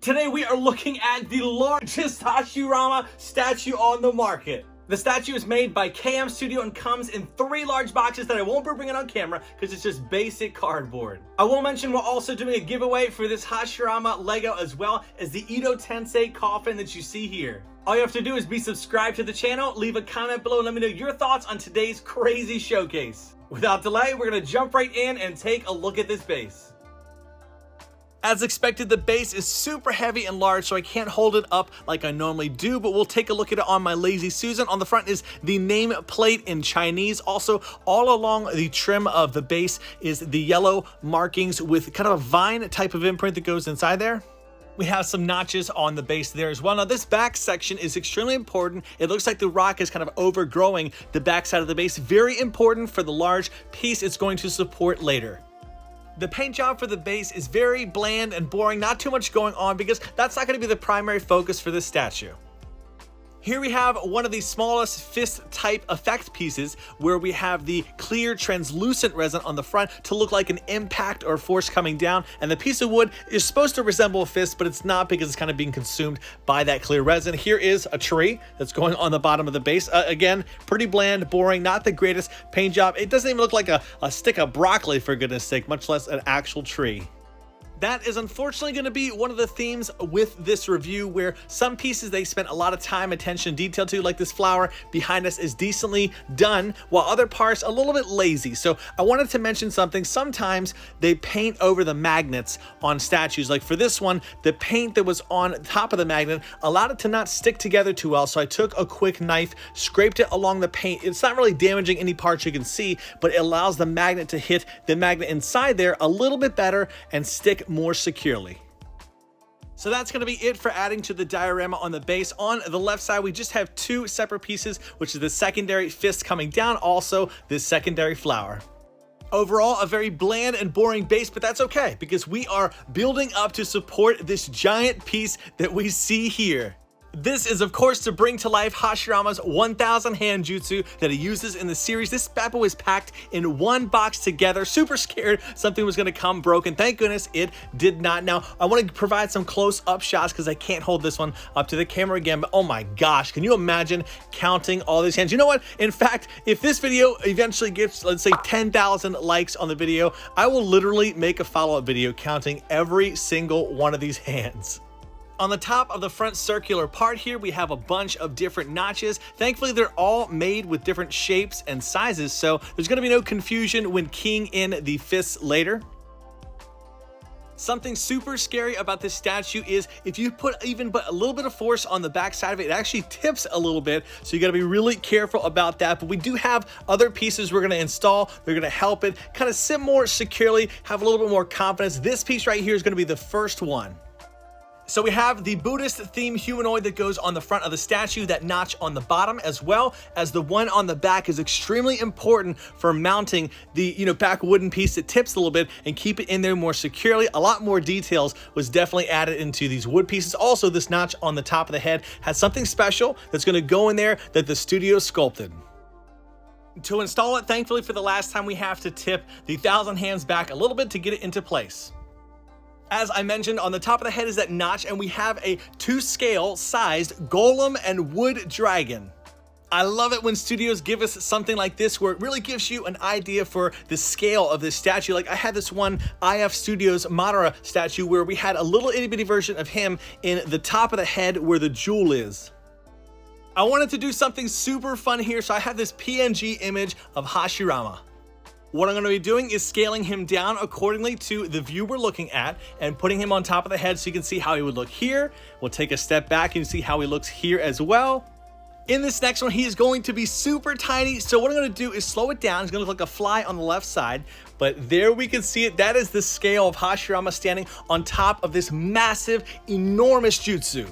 Today we are looking at the largest Hashirama statue on the market. The statue is made by KM Studio and comes in 3 large boxes that I won't be bringing on camera because it's just basic cardboard. I will mention we're also doing a giveaway for this Hashirama Lego as well as the Edo Tensei coffin that you see here. All you have to do is be subscribed to the channel, leave a comment below, and let me know your thoughts on today's crazy showcase. Without delay, we're going to jump right in and take a look at this base. As expected, the base is super heavy and large, so I can't hold it up like I normally do, but we'll take a look at it on my Lazy Susan. On the front is the name plate in Chinese. Also, all along the trim of the base is the yellow markings with kind of a vine type of imprint that goes inside there. We have some notches on the base there as well. Now, this back section is extremely important. It looks like the rock is kind of overgrowing the back side of the base. Very important for the large piece it's going to support later. The paint job for the base is very bland and boring, not too much going on because that's not going to be the primary focus for this statue. Here we have one of the smallest fist type effect pieces where we have the clear translucent resin on the front to look like an impact or force coming down, and the piece of wood is supposed to resemble a fist, but it's not because it's kind of being consumed by that clear resin. Here is a tree that's going on the bottom of the base. Again, pretty bland, boring, not the greatest paint job. It doesn't even look like a stick of broccoli, for goodness sake, much less an actual tree. That is unfortunately going to be one of the themes with this review, where some pieces they spent a lot of time, attention, detail to, like this flower behind us is decently done, while other parts a little bit lazy. So I wanted to mention something. Sometimes they paint over the magnets on statues. Like for this one, the paint that was on top of the magnet allowed it to not stick together too well. So I took a quick knife, scraped it along the paint. It's not really damaging any parts you can see, but it allows the magnet to hit the magnet inside there a little bit better and stick more securely. So that's going to be it for adding to the diorama on the base. On the left side, we just have 2 separate pieces, which is the secondary fist coming down, also this secondary flower. Overall, a very bland and boring base, but that's okay because we are building up to support this giant piece that we see here. This is, of course, to bring to life Hashirama's 1000 hand jutsu that he uses in the series. This bad boy is packed in one box together. Super scared something was going to come broken. Thank goodness it did not. Now, I want to provide some close-up shots because I can't hold this one up to the camera again, but oh my gosh, can you imagine counting all these hands? You know what? In fact, if this video eventually gets, let's say, 10,000 likes on the video, I will literally make a follow-up video counting every single one of these hands. On the top of the front circular part here, we have a bunch of different notches. Thankfully, they're all made with different shapes and sizes, so there's going to be no confusion when keying in the fists later. Something super scary about this statue is if you put even but a little bit of force on the back side of it, it actually tips a little bit, so you got to be really careful about that. But we do have other pieces we're going to install. They're going to help it kind of sit more securely, have a little bit more confidence. This piece right here is going to be the first one. So we have the Buddhist theme humanoid that goes on the front of the statue, that notch on the bottom, as well as the one on the back is extremely important for mounting the back wooden piece that tips a little bit and keep it in there more securely. A lot more details was definitely added into these wood pieces. Also, this notch on the top of the head has something special that's going to go in there that the studio sculpted. To install it, thankfully for the last time, we have to tip the 1000 hands back a little bit to get it into place. As I mentioned, on the top of the head is that notch, and we have a 2-scale sized golem and wood dragon. I love it when studios give us something like this where it really gives you an idea for the scale of this statue. Like I had this one IF Studios Madara statue where we had a little itty bitty version of him in the top of the head where the jewel is. I wanted to do something super fun here, so I have this PNG image of Hashirama. What I'm going to be doing is scaling him down accordingly to the view we're looking at and putting him on top of the head so you can see how he would look here. We'll take a step back and see how he looks here as well. In this next one, he is going to be super tiny. So what I'm going to do is slow it down. He's going to look like a fly on the left side, but there we can see it. That is the scale of Hashirama standing on top of this massive, enormous jutsu.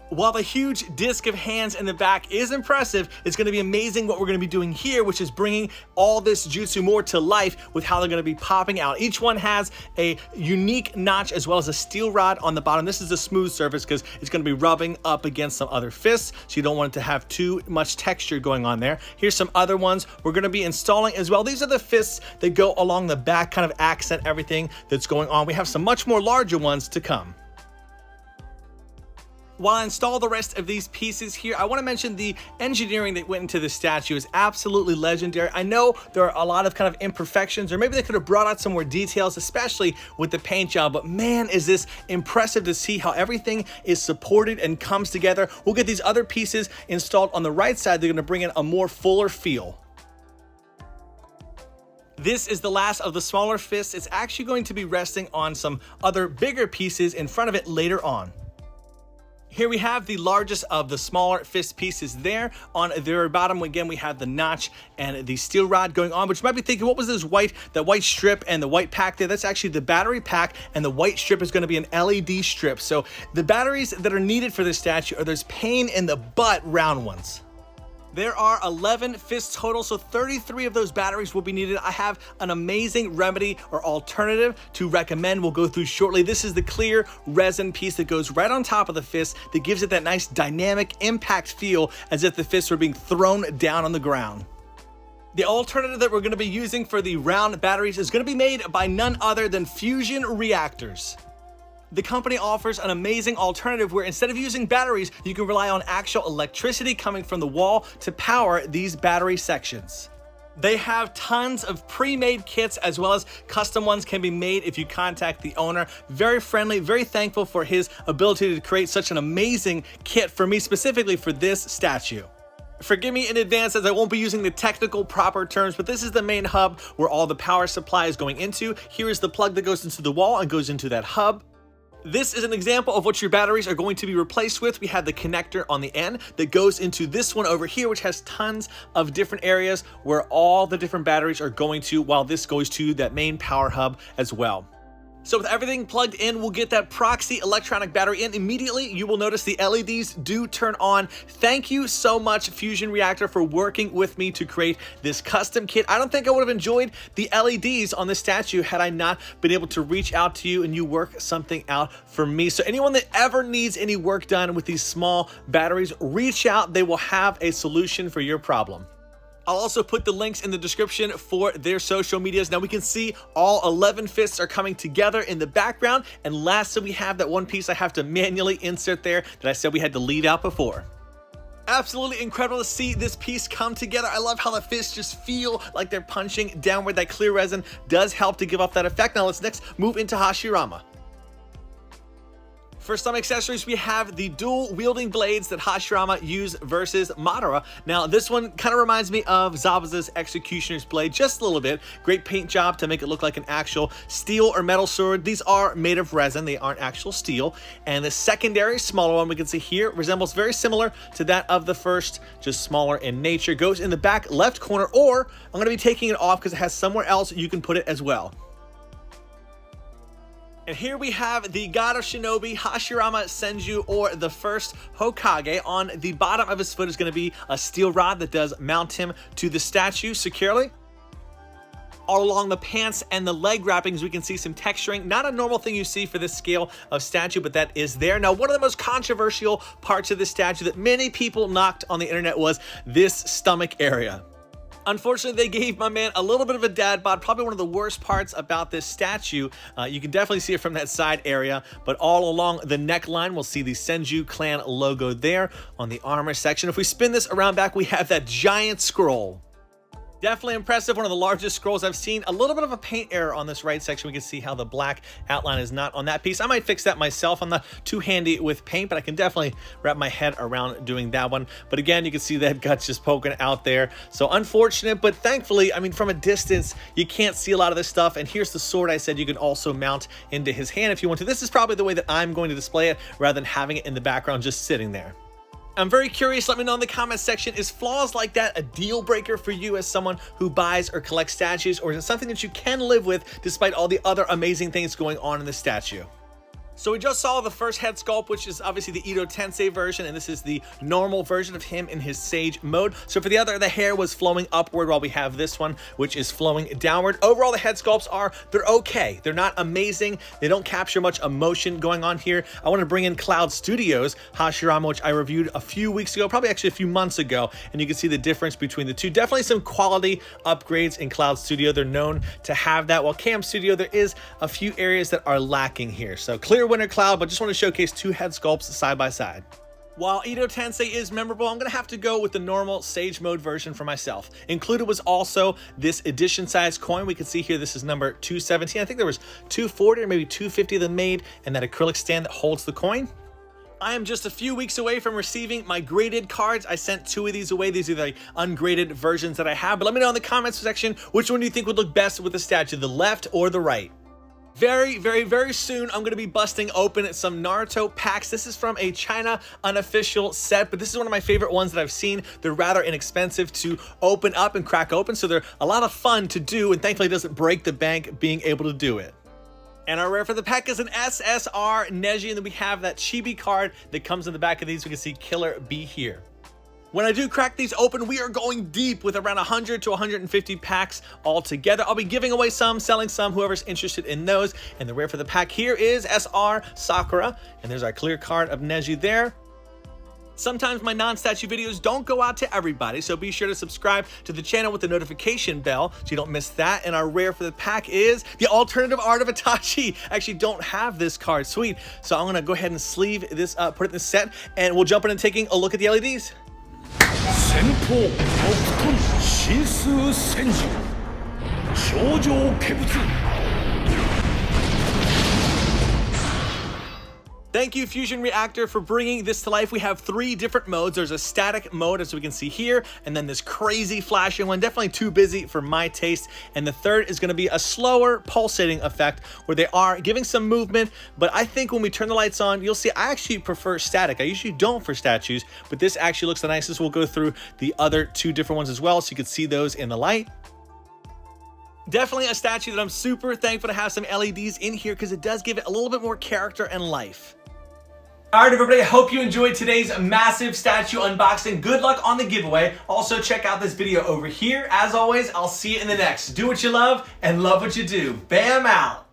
While the huge disc of hands in the back is impressive, it's going to be amazing what we're going to be doing here, which is bringing all this jutsu more to life with how they're going to be popping out. Each one has a unique notch as well as a steel rod on the bottom. This is a smooth surface because it's going to be rubbing up against some other fists, so you don't want it to have too much texture going on there. Here's some other ones we're going to be installing as well. These are the fists that go along the back, kind of accent everything that's going on. We have some much more larger ones to come. While I install the rest of these pieces here, I want to mention the engineering that went into the statue is absolutely legendary. I know there are a lot of kind of imperfections, or maybe they could have brought out some more details, especially with the paint job, but man, is this impressive to see how everything is supported and comes together. We'll get these other pieces installed on the right side. They're going to bring in a more fuller feel. This is the last of the smaller fists. It's actually going to be resting on some other bigger pieces in front of it later on. Here we have the largest of the smaller fist pieces there. On their bottom, again, we have the notch and the steel rod going on, but you might be thinking, what was this that white strip and the white pack there? That's actually the battery pack, and the white strip is going to be an LED strip. So the batteries that are needed for this statue are those pain in the butt round ones. There are 11 fists total, so 33 of those batteries will be needed. I have an amazing remedy or alternative to recommend we'll go through shortly. This is the clear resin piece that goes right on top of the fist that gives it that nice dynamic impact feel as if the fists were being thrown down on the ground. The alternative that we're going to be using for the round batteries is going to be made by none other than Fusion Reactors. The company offers an amazing alternative where instead of using batteries, you can rely on actual electricity coming from the wall to power these battery sections. They have tons of pre-made kits, as well as custom ones can be made if you contact the owner. Very friendly, very thankful for his ability to create such an amazing kit for me, specifically for this statue. Forgive me in advance as I won't be using the technical proper terms, but this is the main hub where all the power supply is going into. Here is the plug that goes into the wall and goes into that hub. This is an example of what your batteries are going to be replaced with. We have the connector on the end that goes into this one over here, which has tons of different areas where all the different batteries are going to, while this goes to that main power hub as well. So with everything plugged in, we'll get that proxy electronic battery in. Immediately, you will notice the LEDs do turn on. Thank you so much, Fusion Reactor, for working with me to create this custom kit. I don't think I would have enjoyed the LEDs on the statue had I not been able to reach out to you and you work something out for me. So anyone that ever needs any work done with these small batteries, reach out. They will have a solution for your problem. I'll also put the links in the description for their social medias. Now we can see all 11 fists are coming together in the background. And lastly, we have that one piece I have to manually insert there that I said we had to leave out before. Absolutely incredible to see this piece come together. I love how the fists just feel like they're punching downward. That clear resin does help to give off that effect. Now let's next move into Hashirama. For some accessories, we have the dual wielding blades that Hashirama used versus Madara. Now, this one kind of reminds me of Zabuza's Executioner's Blade just a little bit. Great paint job to make it look like an actual steel or metal sword. These are made of resin. They aren't actual steel. And the secondary, smaller one we can see here resembles very similar to that of the first, just smaller in nature. Goes in the back left corner, or I'm going to be taking it off because it has somewhere else you can put it as well. And here we have the God of Shinobi, Hashirama Senju, or the First Hokage. On the bottom of his foot is going to be a steel rod that does mount him to the statue securely. All along the pants and the leg wrappings, we can see some texturing. Not a normal thing you see for this scale of statue, but that is there. Now, one of the most controversial parts of this statue that many people knocked on the internet was this stomach area. Unfortunately, they gave my man a little bit of a dad bod. Probably one of the worst parts about this statue. You can definitely see it from that side area, but all along the neckline, we'll see the Senju clan logo there on the armor section. If we spin this around back, we have that giant scroll. Definitely impressive. One of the largest scrolls I've seen. A little bit of a paint error on this right section. We can see how the black outline is not on that piece. I might fix that myself. I'm not too handy with paint, but I can definitely wrap my head around doing that one. But again, you can see that gut's just poking out there. So unfortunate, but thankfully, I mean, from a distance, you can't see a lot of this stuff. And here's the sword I said you can also mount into his hand if you want to. This is probably the way that I'm going to display it rather than having it in the background just sitting there. I'm very curious. Let me know in the comments section, is flaws like that a deal breaker for you as someone who buys or collects statues, or is it something that you can live with despite all the other amazing things going on in the statue? So we just saw the first head sculpt, which is obviously the Edo Tensei version, and this is the normal version of him in his sage mode. So for the other, the hair was flowing upward, while we have this one, which is flowing downward. Overall, the head sculpts they're okay. They're not amazing. They don't capture much emotion going on here. I want to bring in Cloud Studios Hashirama, which I reviewed a few weeks ago, probably actually a few months ago, and you can see the difference between the two. Definitely some quality upgrades in Cloud Studio. They're known to have that, while Cam Studio, there is a few areas that are lacking here. So clear Winter Cloud, but just want to showcase 2 head sculpts side by side. While Edo Tensei is memorable, I'm going to have to go with the normal Sage Mode version for myself. Included was also this edition size coin. We can see here this is number 217. I think there was 240 or maybe 250 of them made, and that acrylic stand that holds the coin. I am just a few weeks away from receiving my graded cards. I sent 2 of these away. These are the ungraded versions that I have, but let me know in the comments section which one do you think would look best with the statue, the left or the right. Very, very, very soon, I'm going to be busting open some Naruto packs. This is from a China unofficial set, but this is one of my favorite ones that I've seen. They're rather inexpensive to open up and crack open, so they're a lot of fun to do, and thankfully it doesn't break the bank being able to do it. And our rare for the pack is an SSR Neji, and then we have that chibi card that comes in the back of these. We can see Killer B here. When I do crack these open, we are going deep with around 100 to 150 packs all together. I'll be giving away some, selling some, whoever's interested in those. And the rare for the pack here is SR Sakura. And there's our clear card of Neji there. Sometimes my non-statue videos don't go out to everybody, so be sure to subscribe to the channel with the notification bell so you don't miss that. And our rare for the pack is the alternative art of Itachi. I actually don't have this card, sweet. So I'm gonna go ahead and sleeve this up, put it in the set, and we'll jump in and taking a look at the LEDs. 先方6トン神数戦時頂上化物 Thank you, Fusion Reactor, for bringing this to life. We have 3 different modes. There's a static mode, as we can see here, and then this crazy flashing one, definitely too busy for my taste. And the third is going to be a slower pulsating effect where they are giving some movement, but I think when we turn the lights on, you'll see I actually prefer static. I usually don't for statues, but this actually looks the nicest. We'll go through the other 2 different ones as well, so you can see those in the light. Definitely a statue that I'm super thankful to have some LEDs in here because it does give it a little bit more character and life. All right, everybody, I hope you enjoyed today's massive statue unboxing. Good luck on the giveaway. Also, check out this video over here. As always, I'll see you in the next. Do what you love and love what you do. Bam out.